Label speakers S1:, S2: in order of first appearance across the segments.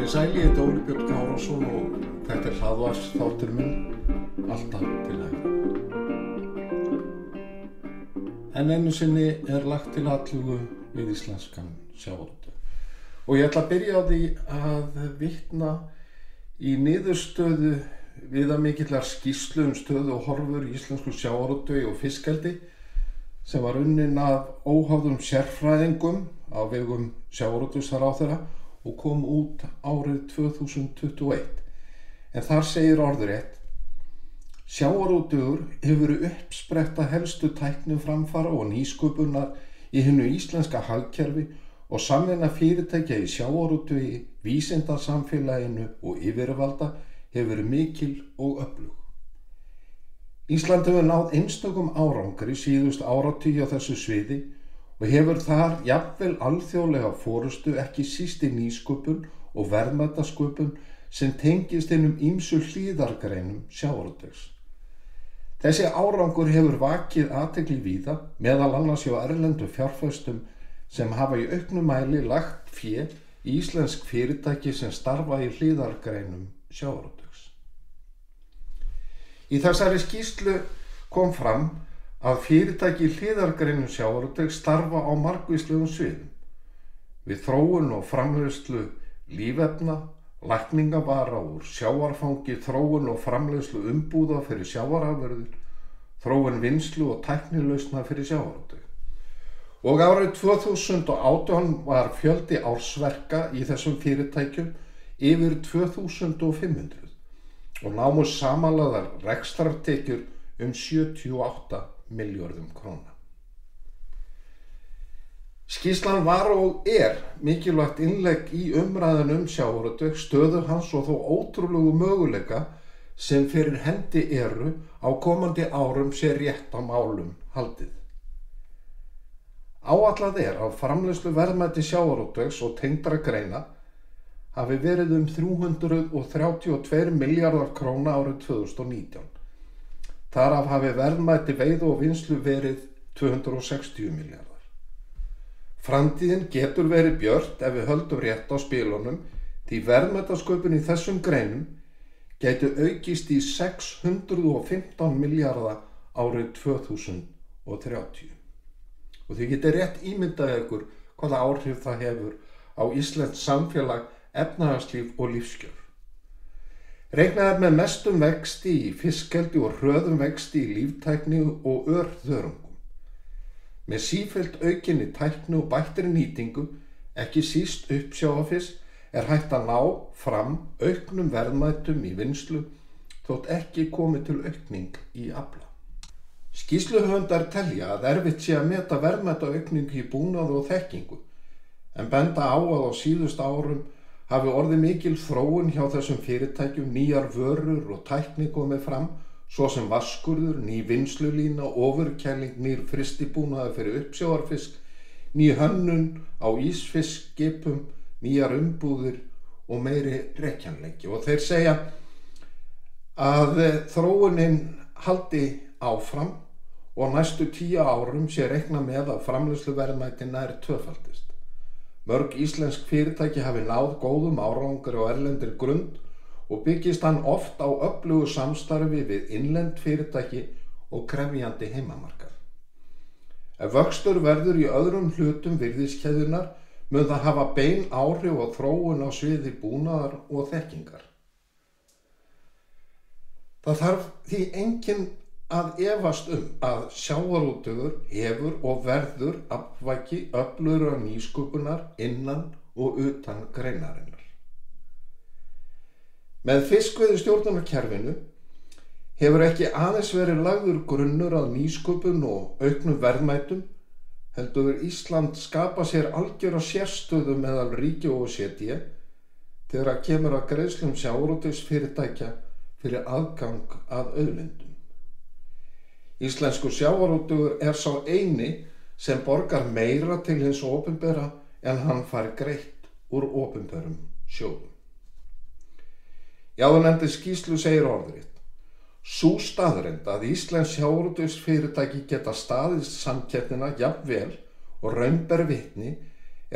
S1: Komið sæl, ég heiti Óli Björn Kárason og þetta hlaðvarpsþáttur minn alltaf til hægri. En einu sinni lagt til atlögu við íslenskan sjávarútveg. Og ég ætla að byrja á því að vitna í niðurstöðu viðamikillar skýrslu stöðu og horfur í íslensku sjávarútvegi og fiskeldi sem var unnin af óháðum sérfræðingum á vegum sjávarútvegsráðherra og kom út árið 2021. En þar segir orðrétt: sjávarútvegur hefur verið uppspretta helstu tækniframfara og nýsköpunar í hinu íslenska hagkerfi og samvinna fyrirtækja í sjávarútvegi, vísindasamfélaginu og yfirvalda hefur verið mikil og öflug. Ísland hefur náð einstökum árangri síðustu áratugi á þessu sviði og hefur þar jafnvel alþjóðlega forystu ekki síst í nýsköpun og verðmætasköpun sem tengist hinum ýmsu hlíðargreinum sjávarútvegs. Þessi árangur hefur vakið athygli víða, meðal annars hjá erlendu fjárfestum sem hafa í auknum mæli lagt fé í íslensk fyrirtæki sem starfa í hlíðargreinum sjávarútvegs. Í þessari skýrslu kom fram að fyrirtæki í hlíðargreinum sjávarútvegs starfa á margvíslegum sviðum, við þróun og framleiðslu lífefna, lækningavara úr sjávarfangi, þróun og framleiðslu umbúða fyrir sjávarafurðir, þróun vinnslu og tæknilausna fyrir sjávarútveg. Og árið 2018 var fjöldi ársverka í þessum fyrirtækjum yfir 2500 og námu samanlagðar rekstrartekjur 78 milljörðum króna. Skýrslan var og mikilvægt innlegg í umræðan sjávarútveg, stöðu hans og þó ótrúlegu möguleika sem fyrir hendi eru á komandi árum sé rétt á málum haldið. Áætlað að framleiðslu verðmæti sjávarútvegs og tengdra greina hafi verið 332 milljarðar króna árið 2019. Þar af hafi verðmæti veiðu og vinnslu verið 260 milljarðar. Framtíðin getur verið björt ef við höldum rétt á spilunum því verðmætasköpun í þessum greinum gæti aukist í 615 milljarða árið 2030. Og þið getið rétt ímyndað ykkur hvaða áhrif það hefur á íslenskt samfélag, efnahagslíf og lífskjör. Reiknað með mestum vexti í fiskeldi og hröðum vexti í líftækni og örþörungum. Með sífellt aukinni tækni og bættri nýtingu, ekki síst uppsjávarfisk, hægt að ná fram auknum verðmætum í vinnslu þótt ekki komi til aukning í afla. Skýrsluhöfundar telja að erfitt sé að meta verðmætaaukningu í búnaði og þekkingu, en benda á að á síðustu árum hafi orðið mikil þróun hjá þessum fyrirtækjum, nýjar vörur og tækni komið fram, svo sem vaskurður, ný vinnslulína, ofurkæling, nýr frystibúnaður fyrir uppsjávarfisk, ný hönnun á ísfiskskipum, nýjar umbúðir og meiri rekjanleiki. Og þeir segja að þróunin haldi áfram og næstu 10 árum sé reiknað með að framleiðsluverðmæti nær tvöfaldist. Mörg íslensk fyrirtæki hafi náð góðum árangri á erlendri grund og byggist hann oft á öflugu samstarfi við innlend fyrirtæki og krefjandi heimamarkað. Ef vöxtur verður í öðrum hlutum virðiskeðjunnar mun það hafa bein áhrif á þróun á sviði búnaðar og þekkingar. Það þarf því enginn að efast að sjávarútvegur hefur og verður aflvæki öflugrar nýsköpunar innan og utan greinarinnar. Með fiskveiðistjórnarkerfinu hefur ekki aðeins verið lagður grunnur að nýsköpun og auknum verðmætum, heldur Ísland skapa sér algjöra sérstöðu meðal ríkja OECD þegar kemur að greiðslum sjávarútvegsfyrirtækja fyrir aðgang að auðlindum. Íslenskur sjávarútvegur sá eini sem borgar meira til hins opinbera en hann fær greitt úr opinberum sjóðum. Í áðurnefndri skýrslu segir orðrétt: sú staðreynd að íslensk sjávarútvegsfyrirtæki geta staðist samkeppnina jafnvel og raun ber vitni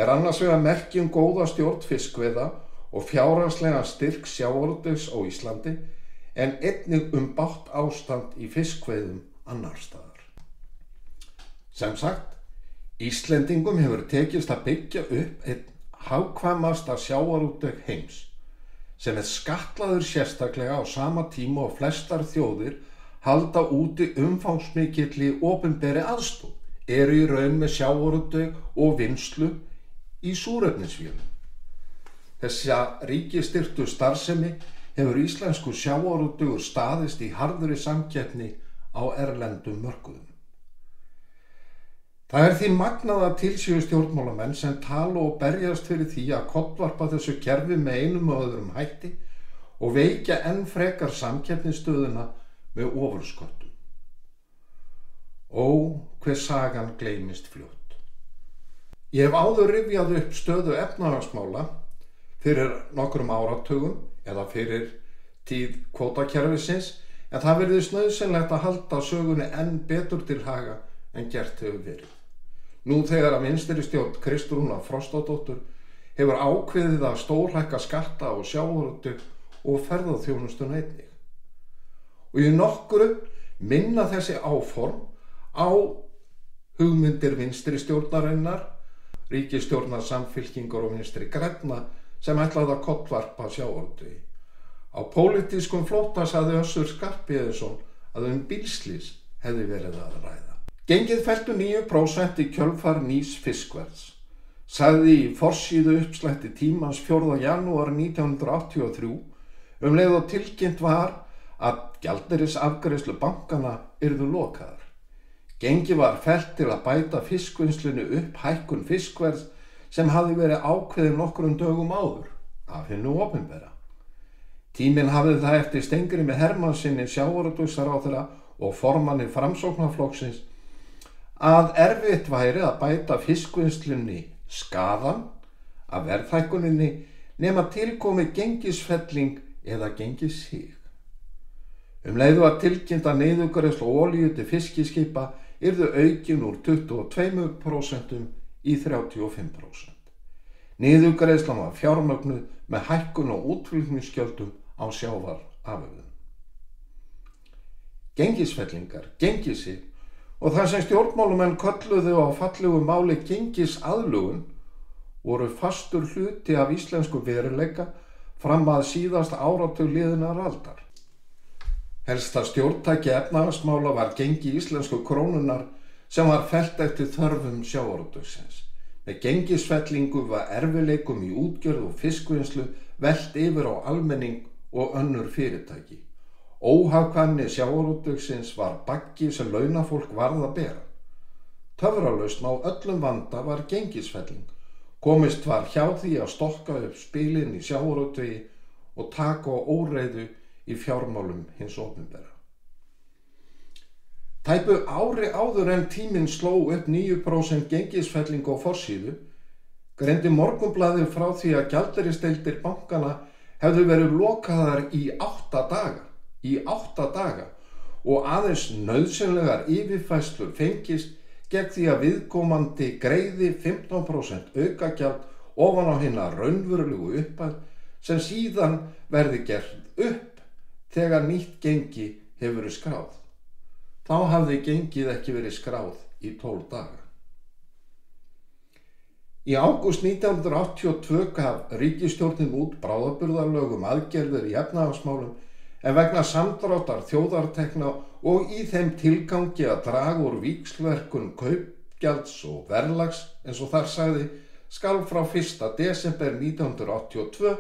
S1: annars vegar merki góða stjórn fiskveiða og fjárhagslegan styrk sjávarútvegs á Íslandi en einnig bágt ástand í fiskveiðum annars staðar. Sem sagt, Íslendingum hefur tekist að byggja upp einn hagkvæmasta sjávarútveg heims sem skattlagður sérstaklega á sama tíma og flestar þjóðir halda úti umfangsmikilli opinberri aðstoð, eru í raun með sjávarútveg og vinnslu í súrefnisvélum. Þessa ríkisstyrktu starfsemi hefur íslensku sjávarútvegur staðist í harðri samkeppni á erlendum mörkuðum. Það er því magnað að til séu stjórnmálamenn sem tala og berjast fyrir því að kollvarpa þessu kerfi með einum og öðrum hætti og veikja enn frekar samkeppnisstöðuna með ofursköttum. Ó, hve sagan gleymist fljótt. Ég hef áður rifjað upp stöðu efnahagsmála fyrir nokkrum áratugum eða fyrir tíð kvótakerfisins, en það virðist nauðsynlegt að halda sögunni enn betur til haga en gert hefur verið. Nú þegar að vinstri stjórn Kristrúnar Frostadóttur hefur ákveðið að stórhækka skatta á sjávarútveg og ferðaþjónustuna einnig. Og í nokkru minna þessi áform á hugmyndir vinstri stjórnarinnar, ríkisstjórnar Samfylkingar og Vinstri grænna sem ætlaði að kollvarpa sjávarútvegi. Á pólitískum flótta sagði Össur Skarphéðinsson að bílslys hefði verið að ræða. Gengið felldu 9% í kjölfar nýs fiskverðs, sagði í forsíðu uppslætti Tímans 4. janúar 1983 leið og tilkynnt var að gjaldeyrisafgreiðslu bankanna yrðu lokaðar. Gengið var fellt til að bæta fiskvinnslunni upp hækkun fiskverðs sem hafði verið ákveðið nokkrum dögum áður af hinu opinbera. Tíminn hafði það eftir Steingrími Hermannssyni sjávarútvegsráðherra og formanni Framsóknarflokksins að erfitt væri að bæta fiskvinnslunni skaðann af verðhækkuninni nema tilkomi gengisfelling eða gengissig. Leið var tilkynnt að niðurgreiðsla olíu til fiskiskipa yrðu aukin úr 22% í 35%. Niðurgreiðslan var fjármögnuð með hækkun og útflutningsgjöldum á sjávarafurðum. Gengisfellingar, gengissig og það sem stjórnmálumenn kölluðu á fallegu máli gengisaðlögun voru fastur hluti af íslensku veruleika fram að síðasta áratug liðinnar aldar. Helsta stjórntæki efnahagsmála var gengi íslensku krónunnar sem var fellt eftir þörfum sjávarútvegsins. Með gengisfellingu var erfiðleikum í útgerð og fiskvinnslu velt yfir á almenning og önnur fyrirtæki. Óhagkvæmni sjávarútvegsins var baggi sem launafólk varð að bera. Töfralausn á öllum vanda var gengisfelling. Komist var hjá því að stokka upp spilin í sjávarútvegi og taka á óreiðu í fjármálum hins opinbera. Tæpu ári áður en Tíminn sló upp 9% gengisfelling á forsíðu, greindi Morgunblaðið frá því að gjaldeyrisdeildir bankanna hefðu verið lokaðar í 8 daga. Og aðeins nauðsynlegar yfirfærslur fengist gegn því að viðkomandi greiði 15% aukagjald ofan á hina raunverulegu upphæð sem síðan verði gert upp þegar nýtt gengi hefur verið skráð. Þá hafði gengið ekki verið skráð í 12 daga. Í ágúst 1982 gaf ríkisstjórnin út bráðabirgðalög aðgerðir í efnahagsmálum en vegna samdráttar þjóðartekna og í þeim tilgangi að draga úr víxlverkun kaupgjalds og verðlags, eins og þar sagði, skal frá 1. desember 1982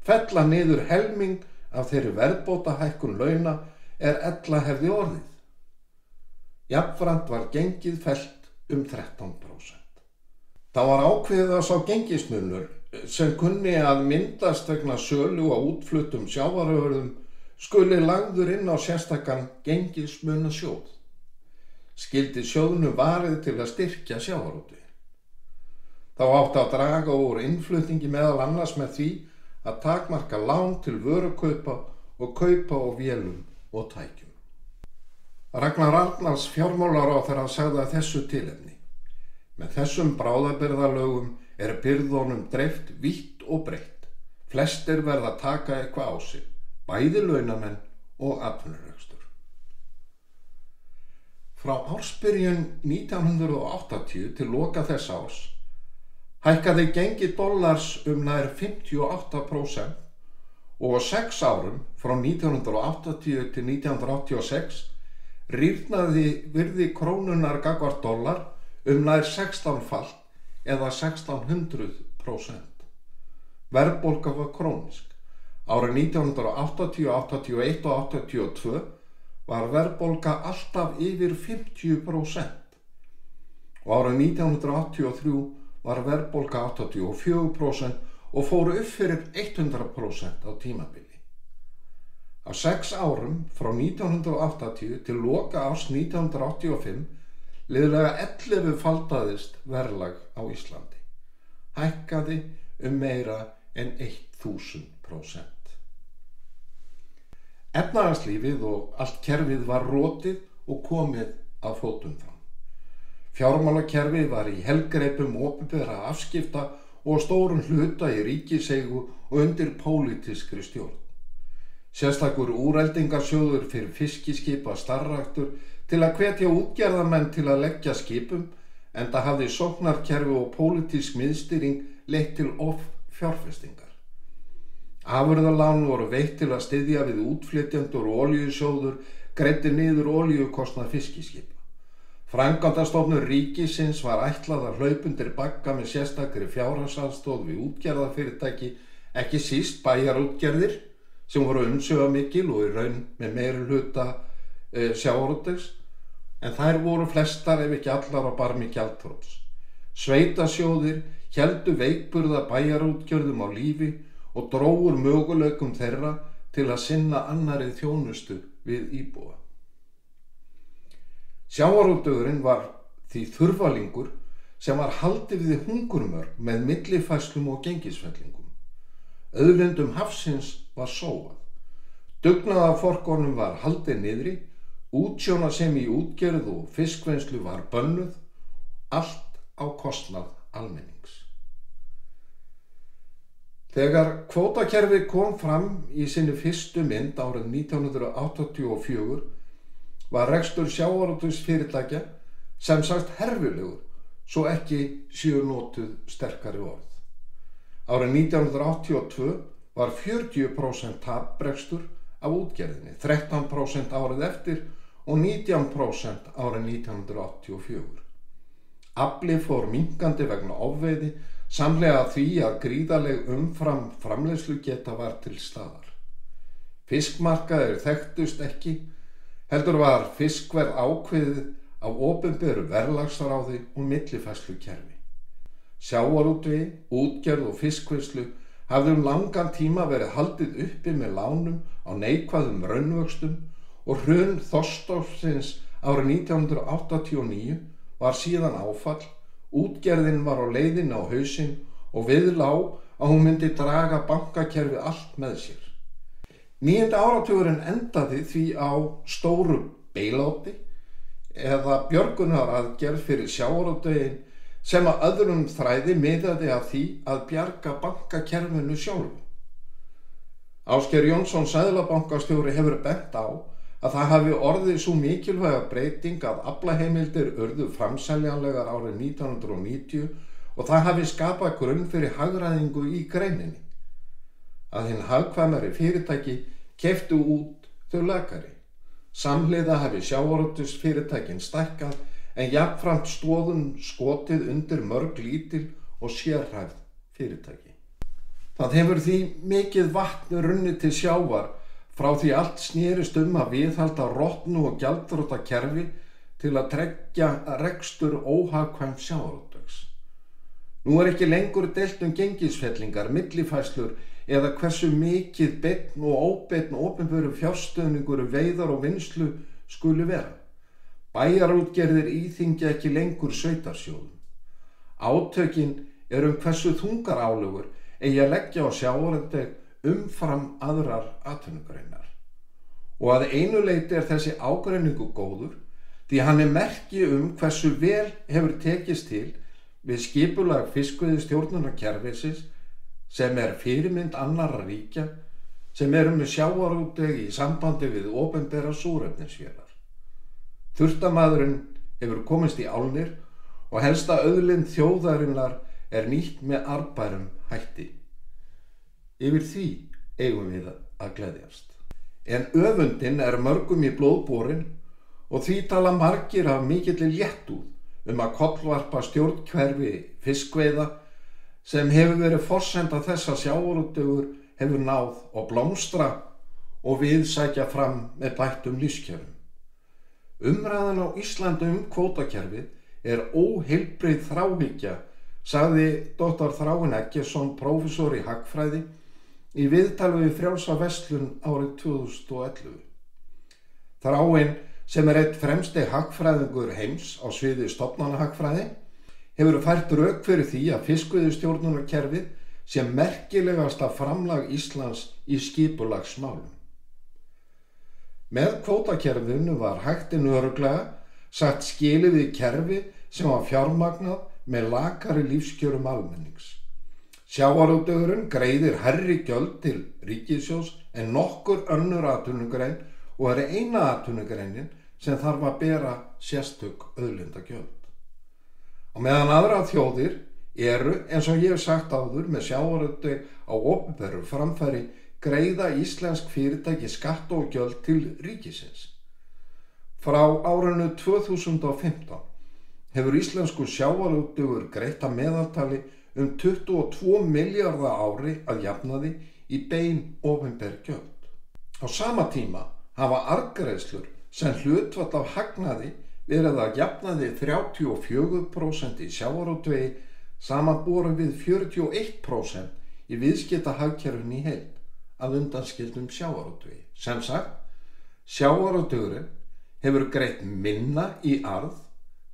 S1: fella niður helming af þeirri verðbótahækkun launa ella hefði orðið. Jafnframt var gengið fellt 13%. Það var ákveðið að sá gengismunur sem kunni að myndast vegna sölu og útfluttum sjávarafurðum skuli lagður inn á sérstakan gengismunasjóð. Skyldi sjóðnum varið til að styrkja sjávarútveginn. Þá átti að draga úr innflutningi meðal annars með því að takmarka lán til vörukaupa og kaupa á vélum og tækjum. Ragnar Arnalds fjármálaráðherra sagði að þessu tilefni: með þessum bráðabirgðalögum byrðunum dreift vítt og breitt, Flestir verða að taka eitthvað á sig, bæði launamenn og atvinnurekstur. Frá ársbyrjun 1980 til loka þess árs hækkaði gengi dollars nær 58% og á 6 árum, frá 1980 til 1986, rýrnaði virði krónunnar gagnvart dollar nær 16-falt eða 1600%. Verðbólga var krónísk. Árið 1980, 81 og 82 var verðbólga alltaf yfir 50% og árið 1983 var verðbólga 84% og fóru upp fyrir 100% á tímabili. Á 6 árum, frá 1980 til loka árs 1985, liðlega 11-faldaðist verðlag á Íslandi. Hækkaði meira en 1000%. Efnahagslífið og allt kerfið var rotið og komið að fótum fram. Fjármálakerfið var í helgreipum opinberra afskipta og stórum hluta í ríkiseigu og undir pólitískri stjórn. Sérstakur úreldingarsjóður fyrir fiskiskipa starfræktur til að hvetja útgerðarmenn til að leggja skipum, enda hafði sóknarkerfi og pólitísk miðstýring leitt til offjárfestingar. Afurðalán voru veitt til að styðja við útflytjendur og olíusjóður greiddi niður olíukostnað fiskiskipa. Framkvæmdastofnun ríkisins var ætlað að hlaupa undir bagga með sérstakri fjárhagsaðstoð við útgerðarfyrirtæki, ekki síst bæjarútgerðir sem voru umsvifamikil og í raun með meiri hluta sjávarútvegs, en þær voru flestar ef ekki allar á barmi gjaldþrots. Sveitasjóðir héldu veikburða bæjarútgerðum á lífi og drógu úr möguleikum þeirra til að sinna annarri þjónustu við íbúa. Sjávarútvegurinn var því þurfalingur sem var haldið við hungurmörk með millifærslum og gengisfellingum. Auðlindum hafsins var sóað. Dugnaðarforkonum var haldið niðri, útsjónasemi í útgerð og fiskvinnslu var bönnuð, allt á kostnað almennings. Þegar kvótakerfið kom fram í sinni fyrstu mynd árið 1984 var rekstur sjávarútvegsfyrirtækja sem sagt herfilegur, svo ekki séu notuð sterkari orð. Árið 1982 var 40% taprekstur af útgerðinni, 13% árið eftir og 19% árið 1984. Afli fór minnkandi vegna ofveiði, samhliða því að gríðarleg umfram framleiðslugeta var til staðar. Fiskmarkaðir þekktust ekki, heldur var fiskverð ákveðið af opinberu verðlagsráði og millifærslukerfi. Sjávarútvegi, útgerð og fiskvinnslu hafði langan tíma verið haldið uppi með lánum á neikvæðum raunvöxtum og hrun þorskstofnsins árið 1989 var síðan áfall. Útgerðin var á leiðinni á hausinn og við lá að hún myndi draga bankakerfið allt með sér. 9. áratugurinn endaði því á stóru bailouti eða björgunaraðgerð fyrir sjávarútveginn sem að öðrum þræði miðaði að því að bjarga bankakerfinu sjálfu. Ásgeir Jónsson seðlabankastjóri hefur bent á að það hafi orðið svo mikilvæga breyting að aflaheimildir urðu framseljanlegar árið 1990 og það hafi skapað grunn fyrir hagræðingu í greininni. Að hinn hagkvæmari fyrirtæki keyptu út þau lakari. Samhliða hafi sjávarútvegsfyrirtækin stækkað en jafnframt stoðum skotið undir mörg lítil og sérhæfð fyrirtæki. Það hefur því mikið vatn runnið til sjávar frá því allt snerist að viðhalda rotnu og gjaldþrota kerfi til að tryggja rekstur óhagkvæms sjávarútvegs. Nú ekki lengur deilt gengisfellingar, millifærslur eða hversu mikið beinn og óbeinn opinberu fjárstuðningur veiðar og vinnslu skuli vera. Bæjarútgerðir íþyngja ekki lengur sveitarsjóðum. Átökin hversu þungar álögur eigi að leggja á sjávarútveg umfram aðrar atvinnugreinar. Og að einu leyti þessi ágreiningu góður því hann merki hversu vel hefur tekist til við skipulag fiskveiðistjórnunarkerfisins sem fyrirmynd annarra ríkja sem með sjávarútveg í sambandi við opinbera súrefnisvélar. Þurftamaðurinn hefur komist í álnir og helsta auðlind þjóðarinnar nýtt með arðbærum hætti. Yfir því eigum við að gleðjast. En öfundin mörgum í blóðborin og því tala margir af mikilli léttúð að kollvarpa stjórnkerfi fiskveiða sem hefur verið forsenda þess að sjávarútvegur hefur náð og blómstra og við sækja fram með bættum lífskjörum. Umræðan á Íslandi kvótakerfið óheilbrigð þráhyggja, sagði Dr. Þráinn Eggertsson, prófessor í hagfræði, í viðtali við Frjálsa verslun árið 2011. Þráinn, sem einn fremsti hagfræðingur heims á sviði stofnanahagfræði, hefur fært rök fyrir því að fiskveiðistjórnunarkerfið sé merkilegasta framlag Íslands í skipulagsmálum. Með kvótakerfinu var hægt örugglega sagt skilið við kerfi sem var fjármagnað með lakari lífskjörum almennings. Sjávarútvegurinn greiðir hærri gjöld til ríkissjóðs en nokkur önnur atvinnugrein og eina atvinnugreinin sem þarf að bera sérstök auðlindagjöld. Á meðan aðrar þjóðir eins og ég hef sagt áður, með sjávarútveg á opinberu framfæri greiða íslensk fyrirtæki skatta og gjöld til ríkisins. Frá árinu 2015 hefur íslensku sjávarútvegur greitt að meðaltali 22 milljarða á ári að jafnaði í bein opinber gjöld. Á sama tíma hafa arðgreiðslur sem hlutfall af hagnaði verið að jafnaði 34% í sjávarútvegi samanborið við 41% í viðskiptahagkerfinu í heild að undanskildum sjávarútvegi. Sem sagt, sjávarútvegurinn hefur greitt minna í arð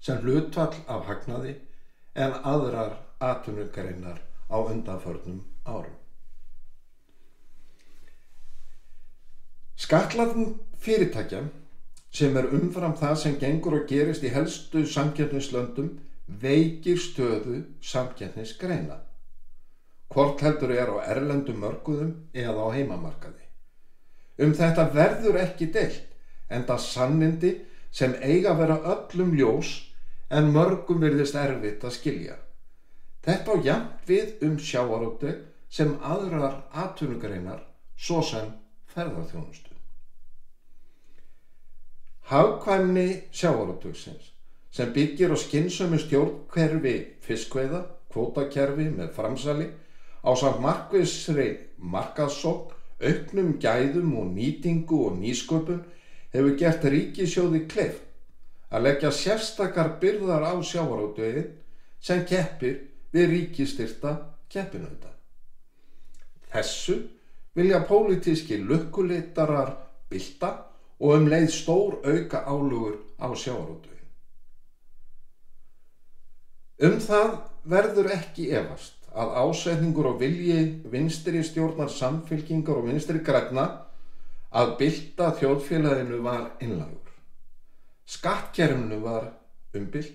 S1: sem hlutfall af hagnaði en aðrar atvinnugreinar á undanförnum árum. Skattlagning fyrirtækja sem umfram það sem gengur og gerist í helstu samkeppnislöndum veikir stöðu samkeppnisgreina, hvort heldur á erlendum mörkuðum eða á heimamarkaði. Þetta verður ekki deilt, enda sannindi sem eiga að vera öllum ljós en mörgum virðist erfitt að skilja. Þetta á jafnt við sjávarútveg sem aðrar atvinnugreinar, svo sem ferðaþjónustu. Hagkvæmni sjávarútvegsins, sem byggir á skynsömu stjórnkerfi fiskveiða, kvótakerfi með framsali, ásamt markvissri markaðssókn, auknum gæðum og nýtingu og nýsköpun, hefur gert ríkissjóði kleift að leggja sérstakar byrðar á sjávarútveginn sem keppir við ríkisstyrkta keppinauta. Þessu vilja pólitískir lukkuleitarar bylta og leið stór auka álögur á sjávarútveginn. Það verður ekki efast að ásetningur og vilji vinstri stjórnar Samfylkingar og Vinstri grænna að bylta þjóðfélaginu var einlægur. Skattkerfinu var umbylt,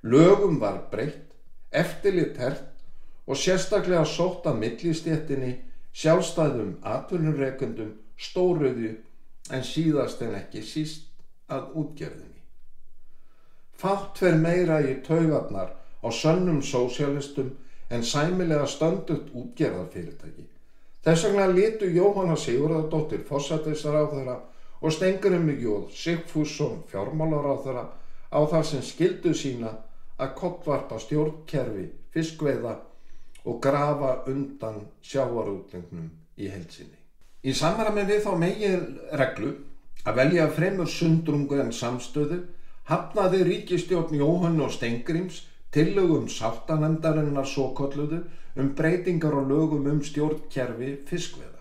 S1: lögum var breytt, eftirlit hert og sérstaklega sótt að millistéttinni, sjálfstæðum atvinnurekendum, stóriðju en síðast en ekki síst að útgerðinni. Fátt fer meira í taugarnar á sönnum sósíalistum en sæmilega stöndugt útgerðarfyrirtæki. Þess vegna litu Jóhanna Sigurðardóttir forsætisráðherra og Steingrímur J. Sigfússon fjármálaráðherra á það sem skyldu sína að kollvarpa stjórnkerfi fiskveiða og grafa undan sjávarútveginum í heild sinni. Í samræmi við þá meginreglu að velja fremur sundrungu en samstöðu hafnaði ríkisstjórn Jóhönnu og Steingríms tillögum sáttanefndarinnar svokölluðu breytingar á lögum stjórnkerfi fiskveiða.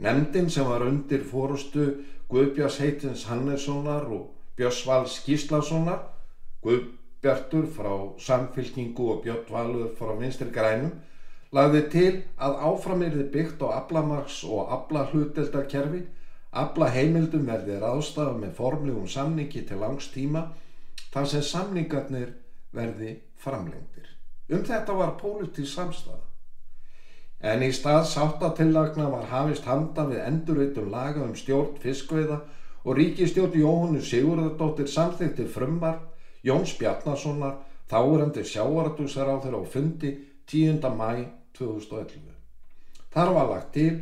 S1: Nefndin sem var undir forystu Guðbjarts Heitins Hannessonar og Björns Vals Gíslasonar, Guðbjartur frá Samfylkingu og Björn Valur frá Vinstri grænum, lagði til að áfram yrði byggt á aflamarks- og aflahlutdeildarkerfi, aflaheimildum verði ráðstafað með formlegum samningi til langs tíma þar sem samningarnir verði framlengdir. Þetta var pólitísk samstaða. en í stað sáttatillagna var hafist handa við endurritun laga stjórn fiskveiða og ríkisstjórn Jóhönnu Sigurðardóttir samþykkti frumvarp Jóns Bjarnasonar, þáverandi sjávarútvegsráðherra, á fundi 10. maí 2011. Þar var lagt til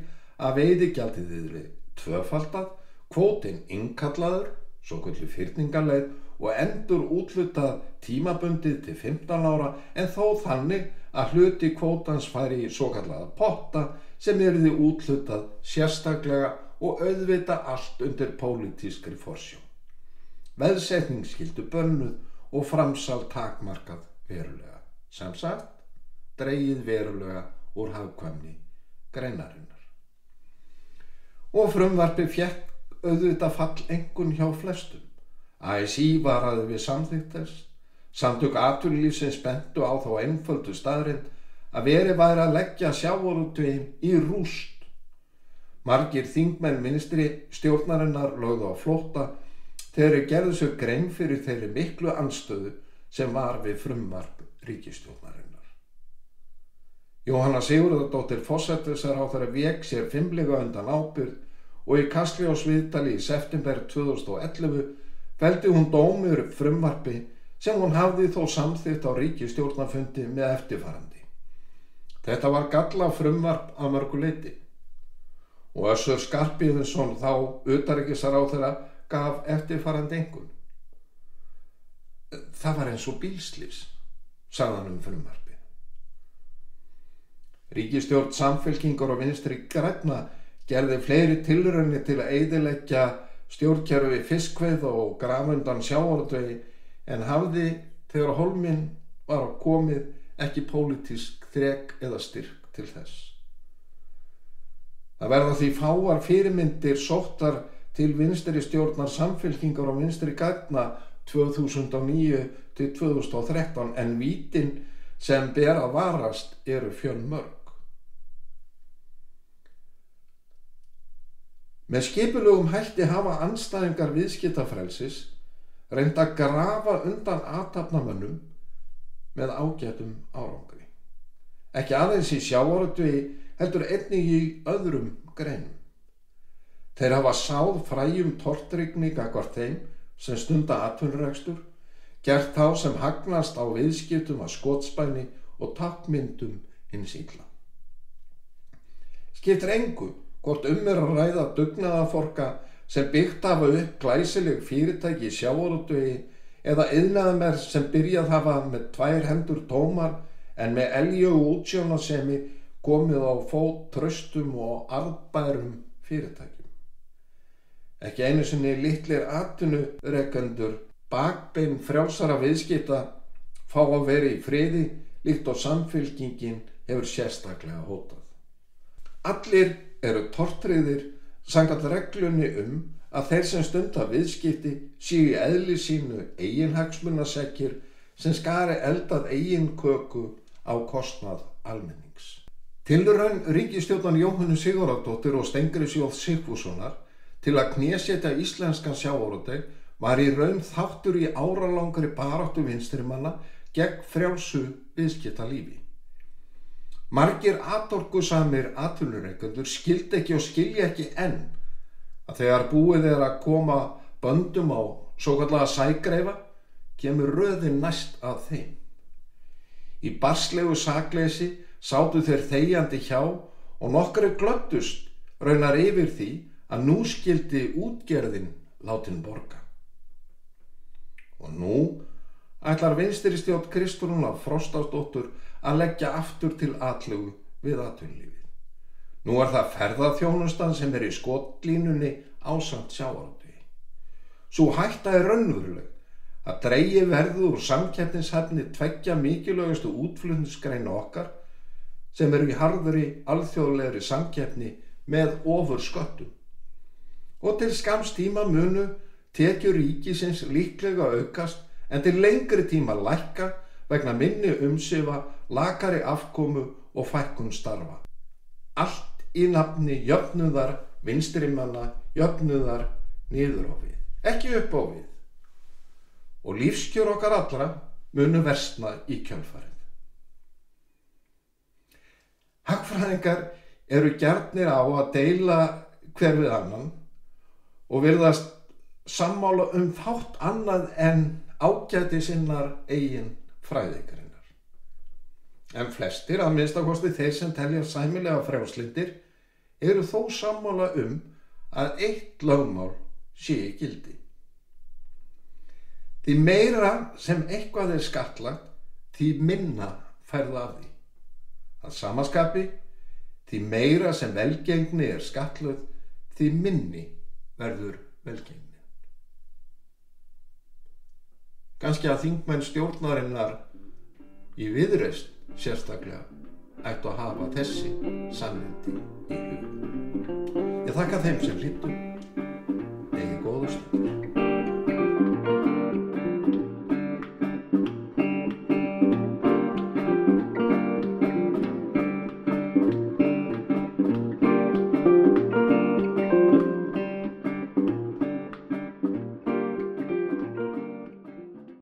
S1: að veiðigjaldið yrði tvöfaldað, kvótinn innkallaður, svokölluð fyrningarleið, og endur úthlutað tímabundið til 15 ára, en þó þannig að hluti kvótans færi í svokallaða potta sem yrði úthlutað sérstaklega og auðvitað allt undir pólitískri forsjón. Veðsetning skyldi bönnuð og framsal takmarkað verulega. Sem sagt, dregið verulega úr hagkvæmni greinarinnar. Og frumvarpið fékk auðvitað falleinkunn hjá flestum. ASÍ varaði við samþykkt þess. Samtök atvinnulífsins bentu á þá einföldu staðreynd að verið væri að leggja sjávarútveginn í rúst. Margir þingmenn vinstri stjórnarinnar lögðu á flótta þegar þeir gerðu sér grein fyrir þeirri miklu andstöðu sem var við frumvarp ríkisstjórnarinnar. Jóhanna Sigurðardóttir forsætisráðherra vék sér fimlega undan ábyrgð og í Kastljóssviðtali í september 2011 felldi hún dómur frumvarpi sem hún hafði þó samþykkt á ríkisstjórnarfundi með eftirfarandi. Þetta var gallað frumvarp að mörgu leyti og Össur Skarphéðinsson, þá utanríkisráðherra, gaf eftirfarandi einkunn. Það var eins og bílslys, sagði hann frumvarpið. Ríkisstjórn Samfylkingar og Vinstri grænna gerði fleiri tilraunir til að eyðileggja stjórnkerfi fiskveiða og grafa undan sjávarútvegi, en hafði, þegar á hólminn var komið, ekki pólitísk þrek eða styrk til þess. Það verða því fáar fyrirmyndir sóttar til vinstri stjórnar Samfylkingar og Vinstri grænna 2009 til 2013, en vítin sem ber að varast eru fjölmörg. Með skipulegum hætti hafa andstæðingar viðskiptafrelsis reynt að grafa undan athafnamönnum með ágætum árangri. Ekki aðeins í sjávarútvegi, heldur einnig í öðrum greinum. Þeir hafa sáð fræjum tortryggni gagnvart þeim sem stunda atvinnurekstur, gert þá sem hagnast á viðskiptum af skotspæni og táknmyndum hins illa. Skiptir engu hvort er að ræða dugnaðarforka sem byggt hafa upp glæsileg fyrirtæki í sjávarútvegi eða iðnaðarmenn sem byrjað hafa með 2 hendur tómar en með elju og útsjónarsemi komið á fót traustum og arðbærum fyrirtækjum. Ekki einu sinni litlir atvinnurekendur, bakbein frjálsara viðskipta, fá að vera í friði líkt og Samfylkingin hefur sérstaklega hótað. Allir eru tortryggðir samkvæmt reglunni að þeir sem stunda viðskipti séu í eðli sínu eiginhagsmunasekkir sem skari eldað eigin köku á kostnað almennings. Tilraun ríkisstjórnar Jóhönnu Sigurðardóttur og Steingríms J. Sigfússonar til að knésetja íslenskan sjávarútveg var í raun þáttur í áralangri baráttu vinstrimanna gegn frjálsu viðskiptalífi. Margir atorkusamir atvinnurekendur skildi ekki og skilja ekki enn að þegar búið er að koma böndum á svokallaða sægreifa, kemur röðin næst að þeim. Í barslegu sakleysi sátu þeir þegjandi hjá og nokkrir glöddust raunar yfir því að nú skyldi útgerðin látin borga. Og nú ætlar vinstristjórn Kristrúnar Frostadóttur að leggja aftur til atlögu við atvinnulífið. Nú er það ferðaþjónustan sem í skotlínunni ásamt sjávarútvegi. Sú hætta er raunveruleg að dregið verði úr samkeppnishæfni 2 mikilvægustu útflutningsgreina okkar sem eru í harðri alþjóðlegri samkeppni með ofursköttum. Og til skamms tíma munu tekjur ríkisins líklega aukast en til lengri tíma lækka vegna minni umsvifa, lakari afkomu og fækkun starfa. Allt í nafni jöfnuðar vinstrimanna, jöfnuðar niður á við, ekki upp á við. Og lífskjör okkar allra munu versna í kjölfarið. Hagfræðingar Hagfræðingar eru gjarnir á að deila hver við annan og virðast sammála fátt annað en ágæti sinnar eigin fræðigreinar. En flestir, að minnstakosti þeir sem telja sæmilega frjálslyndir, eru þó sammála að eitt lögmál sé í gildi. Því meira sem eitthvað er skattlagt, því minna færð af því. Að sama skapi, því meira sem velgengni er skattlögð, því minni verður velgengni. Kannski að þingmenn stjórnarinnar í Viðreisn sérstaklega ættu að hafa þessi sannindi í huga. Ég þakka þeim sem hlýddu. Eigið góða stund.